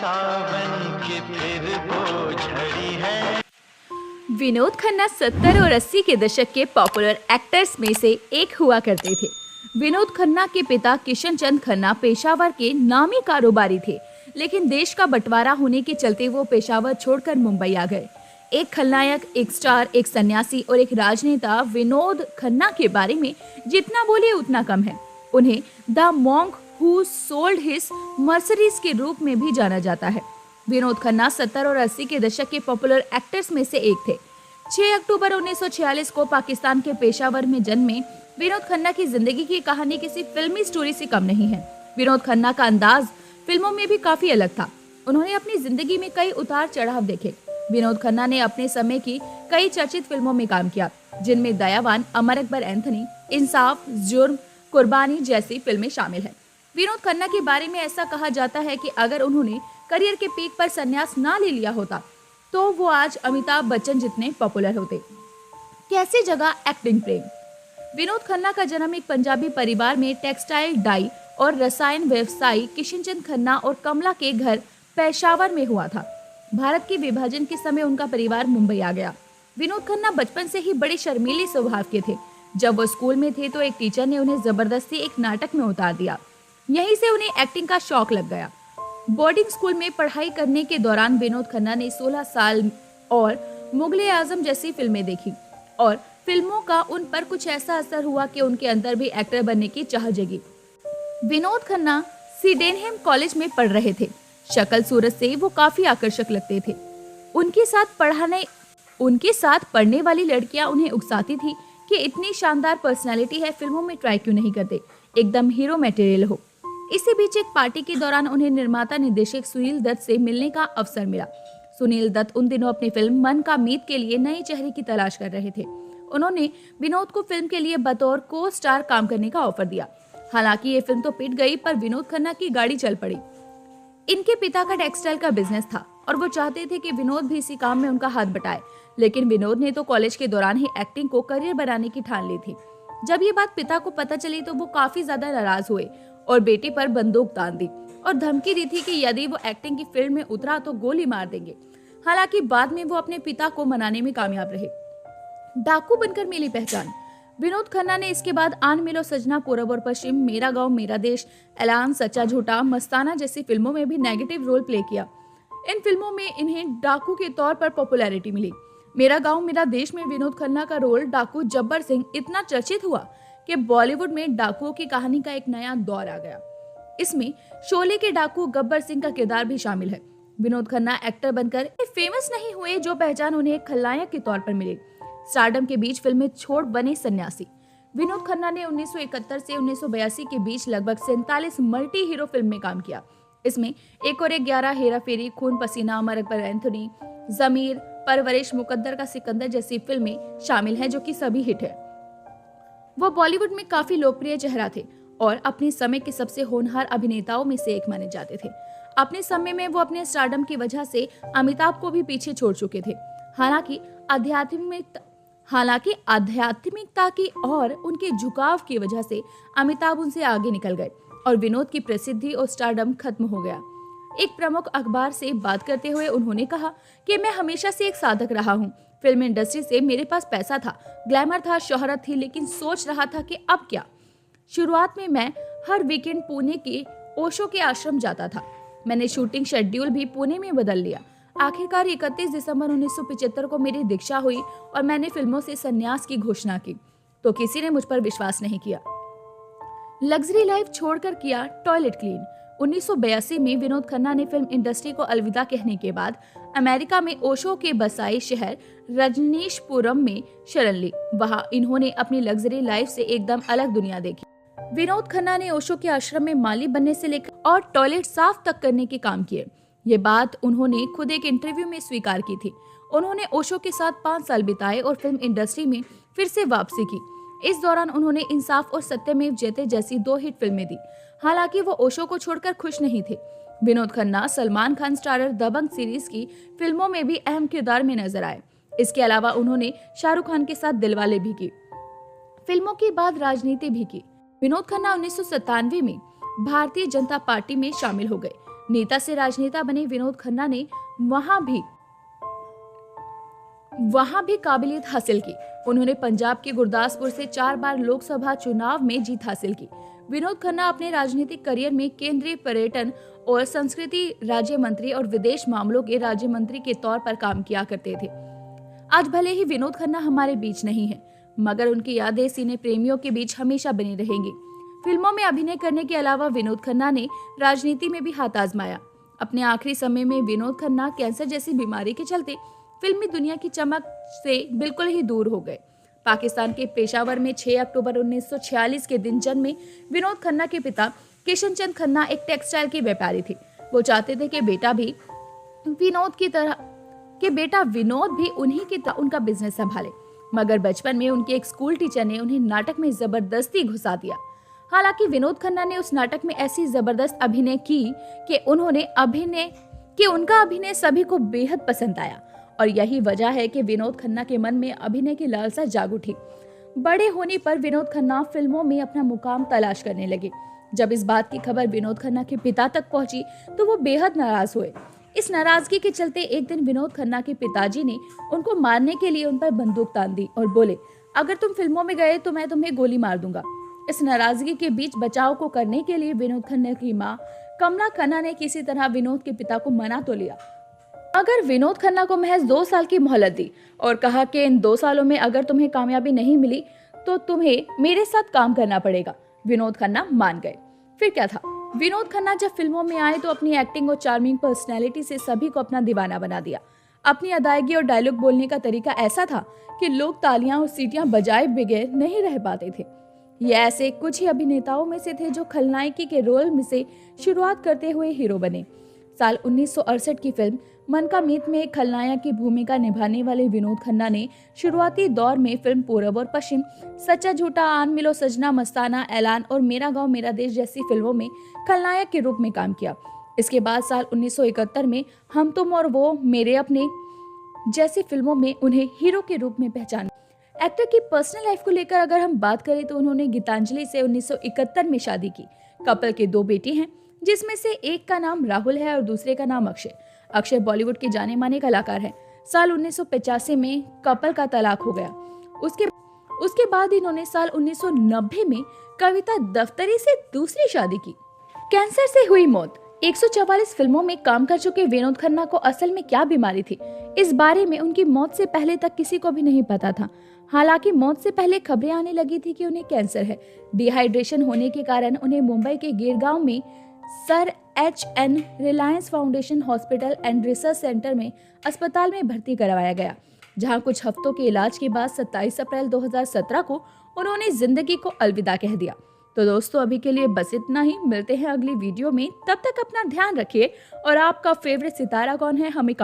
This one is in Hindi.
सावन की फिर वो झड़ी है। विनोद खन्ना 70 और 80 के दशक के पॉपुलर एक्टर्स में से एक हुआ करते थे। विनोद खन्ना के पिता किशन चंद खन्ना पेशावर के नामी कारोबारी थे, लेकिन देश का बंटवारा होने के चलते वो पेशावर छोड़कर मुंबई आ गए। एक खलनायक, एक स्टार, एक सन्यासी और एक राजनेता विनोद खन्ना के बारे में जितना बोले उतना कम है। उन्हें the monk who sold his Mercedes के रूप में भी जाना जाता है। विनोद खन्ना 70 और 80 के दशक के पॉपुलर एक्टर्स में से एक थे। 6 अक्टूबर 1946 को पाकिस्तान के पेशावर में जन्मे विनोद खन्ना की जिंदगी की कहानी किसी फिल्मी स्टोरी से कम नहीं है। विनोद खन्ना का अंदाज फिल्मों में भी काफी अलग था। उन्होंने अपनी जिंदगी में कई उतार चढ़ाव देखे। विनोद खन्ना ने अपने समय की कई चर्चित फिल्मों में काम किया, जिनमें दयावान, अमर अकबर एंथनी, इंसाफ, जुर्म, कुर्बानी जैसी फिल्में शामिल हैं। विनोद खन्ना के बारे में ऐसा कहा जाता है कि अगर उन्होंने करियर के पीक पर संन्यास ना ले लिया होता तो वो आज अमिताभ बच्चन जितने पॉपुलर होते। कैसे जगह एक्टिंग प्रेम। विनोद खन्ना का जन्म एक पंजाबी परिवार में टेक्सटाइल, डाई और रसायन व्यवसायी किशनचंद खन्ना और कमला के घर पेशावर में हुआ था। भारत के विभाजन के समय उनका परिवार मुंबई आ गया। विनोद खन्ना बचपन से ही बड़े शर्मीले स्वभाव के थे। जब वो स्कूल में थे तो एक टीचर ने उन्हें जबरदस्ती एक नाटक में उतार दिया। यहीं से उन्हें एक्टिंग का शौक लग गया। बोर्डिंग स्कूल में पढ़ाई करने के दौरान विनोद खन्ना ने 16 साल और मुगले आजम जैसी फिल्में देखी और फिल्मों का उन पर कुछ ऐसा असर हुआ कि उनके अंदर भी एक्टर बनने की चाह जगी। विनोद खन्ना सीडेनहेम कॉलेज में पढ़ रहे थे। शक्ल सूरत से वो काफी आकर्षक लगते थे। उनके साथ पढ़ने वाली लड़कियां उन्हें उकसाती थी कि इतनी शानदार पर्सनालिटी है, फिल्मों में ट्राई क्यों नहीं करते, एकदम हीरो मटेरियल हो। इसी बीच एक पार्टी के दौरान उन्हें निर्माता निर्देशक सुनील दत्त से मिलने का अवसर मिला। सुनील दत्त उन दिनों अपनी फिल्म मन का मीत के लिए नए चेहरे की तलाश कर रहे थे। उन्होंने विनोद को फिल्म के लिए बतौर को स्टार काम करने का ऑफर दिया। हालांकि ये फिल्म तो पिट गई, पर विनोद खन्ना की गाड़ी चल पड़ी। इनके पिता का टेक्सटाइल का बिजनेस था और वो चाहते थे कि विनोद भी इसी काम में उनका हाथ बटाए, लेकिन विनोद ने तो कॉलेज के दौरान ही एक्टिंग को करियर बनाने की ठान ली थी। जब ये बात पिता को पता चली तो वो काफी ज्यादा नाराज हुए और बेटे पर बंदूक तान दी और धमकी दी थी कि यदि वो एक्टिंग की फील्ड में उतरा तो गोली मार देंगे। हालांकि बाद में वो अपने पिता को मनाने में कामयाब रहे। डाकू बनकर मिली पहचान। विनोद खन्ना ने इसके बाद आन मिलो सजना, पूरब और पश्चिम, मेरा गांव मेरा देश, ऐलान, सच्चा झूठा, मस्ताना जैसी फिल्मों में भी नेगेटिव रोल प्ले किया। इन फिल्मों में इन्हें डाकू के तौर पर पॉपुलैरिटी मिली। मेरा गांव मेरा देश में विनोद खन्ना का रोल डाकू जब्बर सिंह इतना चर्चित हुआ कि बॉलीवुड में डाकुओं की कहानी का एक नया दौर आ गया। इसमें शोले के डाकू गब्बर सिंह का किरदार भी शामिल है। विनोद खन्ना एक्टर बनकर फेमस नहीं हुए, जो पहचान उन्हें एक खलनायक के तौर पर मिली। स्टारडम के बीच फिल्में छोड़ बने सन्यासी। विनोद खन्ना ने 1971 से 1982 के बीच लगभग 47 मल्टी हीरो फिल्म में काम किया। इसमें एक और एक, 11, हेरा फेरी, खून पसीना, अमर अकबर एंथनी, जमीर, परवरिश, मुकद्दर का सिकंदर जैसी फिल्में शामिल हैं, जो कि सभी हिट है। वो बॉलीवुड में काफी लोकप्रिय चेहरा थे और अपने समय के सबसे होनहार अभिनेताओं में से एक माने जाते थे। अपने समय में वो अपने स्टारडम की वजह से अमिताभ को भी पीछे छोड़ चुके थे। हालांकि आध्यात्मिकता की और उनके झुकाव की वजह से अमिताभ उनसे आगे निकल गए और विनोद की प्रसिद्धि और स्टारडम खत्म हो गया। एक प्रमुख अखबार से बात करते हुए उन्होंने कहा कि मैं हमेशा से एक साधक रहा हूँ। फिल्म इंडस्ट्री से मेरे पास पैसा था, ग्लैमर था, शोहरत थी, लेकिन सोच रहा था कि अब क्या। शुरुआत में मैं हर वीकेंड पुणे के ओशो के आश्रम जाता था। मैंने शूटिंग शेड्यूल भी पुणे में बदल लिया। आखिरकार 31 दिसंबर 1975 को मेरी दीक्षा हुई और मैंने फिल्मों से संन्यास की घोषणा की, तो किसी ने मुझ पर विश्वास नहीं किया। लग्जरी लाइफ छोड़कर किया टॉयलेट क्लीन। 1982 में विनोद खन्ना ने फिल्म इंडस्ट्री को अलविदा कहने के बाद अमेरिका में ओशो के बसाई शहर रजनीशपुरम में शरण ली। वहां इन्होंने अपनी लग्जरी लाइफ से एकदम अलग दुनिया देखी। विनोद खन्ना ने ओशो के आश्रम में माली बनने से लेकर और टॉयलेट साफ तक करने के काम किए। ये बात उन्होंने खुद एक इंटरव्यू में स्वीकार की थी। उन्होंने ओशो के साथ 5 साल बिताए और फिल्म इंडस्ट्री में फिर से वापसी की। इस दौरान उन्होंने इंसाफ और सत्यमेव जयते जैसी 2 हिट फिल्में दी। हालांकि वो ओशो को छोड़कर खुश नहीं थे। विनोद खन्ना सलमान खान स्टारर दबंग सीरीज की फिल्मों में भी अहम किरदार में नजर आए। इसके अलावा उन्होंने शाहरुख खान के साथ दिलवाले भी की। फिल्मों के बाद राजनीति भी की। विनोद खन्ना 1997 में भारतीय जनता पार्टी में शामिल हो गए। नेता से राजनेता बने विनोद खन्ना ने वहां भी काबिलियत हासिल की। उन्होंने पंजाब के गुरदासपुर से 4 बार लोकसभा चुनाव में जीत हासिल की। विनोद खन्ना अपने राजनीतिक करियर में केंद्रीय पर्यटन और संस्कृति राज्य मंत्री और विदेश मामलों के राज्य मंत्री के तौर पर काम किया करते थे। आज भले ही विनोद खन्ना हमारे बीच नहीं है, मगर उनकी यादें सिने प्रेमियों के बीच हमेशा बनी रहेंगी। फिल्मों में अभिनय करने के अलावा विनोद खन्ना ने राजनीति में भी हाथ आजमाया। अपने आखिरी समय में विनोद खन्ना कैंसर जैसी बीमारी के चलते फिल्मी दुनिया की चमक से बिल्कुल ही दूर हो गए। पाकिस्तान के पेशावर में 6 अक्टूबर 1946 के दिन जन्मे विनोद खन्ना के पिता किशन चंद खन्ना एक टेक्सटाइल के व्यापारी थे। वो चाहते थे कि विनोद भी उनका बिजनेस संभाले, मगर बचपन में उनके एक स्कूल टीचर ने उन्हें नाटक में जबरदस्ती घुसा दिया। हालांकि विनोद खन्ना ने उस नाटक में ऐसी जबरदस्त अभिनय की कि उनका अभिनय सभी को बेहद पसंद आया, और यही वजह है कि विनोद खन्ना के मन में अभिनय की लालसा जाग उठी। बड़े होने पर विनोद खन्ना फिल्मों में अपना मुकाम तलाश करने लगे। जब इस बात की खबर विनोद खन्ना के पिता तक पहुंची तो वो बेहद नाराज हुए। इस नाराजगी के चलते एक दिन विनोद खन्ना के पिताजी ने उनको मारने के लिए उन पर बंदूक तान दी और बोले, अगर तुम फिल्मों में गए तो मैं तुम्हें गोली मार दूंगा। इस नाराजगी के बीच बचाव को करने के लिए विनोद खन्ना की मां कमला खन्ना ने किसी तरह विनोद के पिता को मना तो लिया, अगर विनोद खन्ना को महज 2 साल की मोहलत दी और कहा कि इन 2 सालों में अगर तुम्हें कामयाबी नहीं मिली तो तुम्हें मेरे साथ काम करना पड़ेगा। विनोद खन्ना मान गए। फिर क्या था, विनोद खन्ना जब फिल्मों में आए तो अपनी एक्टिंग और चार्मिंग पर्सनैलिटी से सभी को अपना दीवाना बना दिया। अपनी अदायगी और डायलॉग बोलने का तरीका ऐसा था कि लोग तालियां और सीटियां बजाए बगैर नहीं रह पाते थे। ये ऐसे कुछ ही अभिनेताओं में से थे जो खलनायकी के रोल में से शुरुआत करते हुए हीरो बने। साल 1968 की फिल्म मन का मीत में एक खलनायक की भूमिका निभाने वाले विनोद खन्ना ने शुरुआती दौर में फिल्म पूरब और पश्चिम, सच्चा झूठा, आन मिलो सजना, मस्ताना, ऐलान और मेरा गांव मेरा देश जैसी फिल्मों में खलनायक के रूप में काम किया। इसके बाद साल 1971 में हम तुम और वो, मेरे अपने जैसी फिल्मों में उन्हें हीरो के रूप में पहचाना। एक्टर की पर्सनल लाइफ को लेकर अगर हम बात करें तो उन्होंने गीतांजलि से 1971 में शादी की। कपल के 2 बेटे हैं, जिसमें से एक का नाम राहुल है और दूसरे का नाम अक्षय। अक्षय बॉलीवुड के जाने माने कलाकार हैं। साल 1985 में कपल का तलाक हो गया। उसके बाद इन्होंने साल 1990 में कविता दफ्तरी से दूसरी शादी की। कैंसर से हुई मौत। 144 फिल्मों में काम कर चुके विनोद खन्ना को असल में क्या बीमारी थी, इस बारे में उनकी मौत से पहले तक किसी को भी नहीं पता था। हालांकि मौत से पहले खबरें आने लगी थी कि उन्हें कैंसर है। डिहाइड्रेशन होने के कारण उन्हें मुंबई के गिरगांव में sir HN Reliance foundation hospital and research centre में अस्पताल में भर्ती करवाया गया, जहां कुछ हफ्तों के इलाज के बाद 27 अप्रैल 2017 को उन्होंने जिंदगी को अलविदा कह दिया। तो दोस्तों, अभी के लिए बस इतना ही। मिलते हैं अगली वीडियो में, तब तक अपना ध्यान रखिए और आपका फेवरेट सितारा कौन है हमें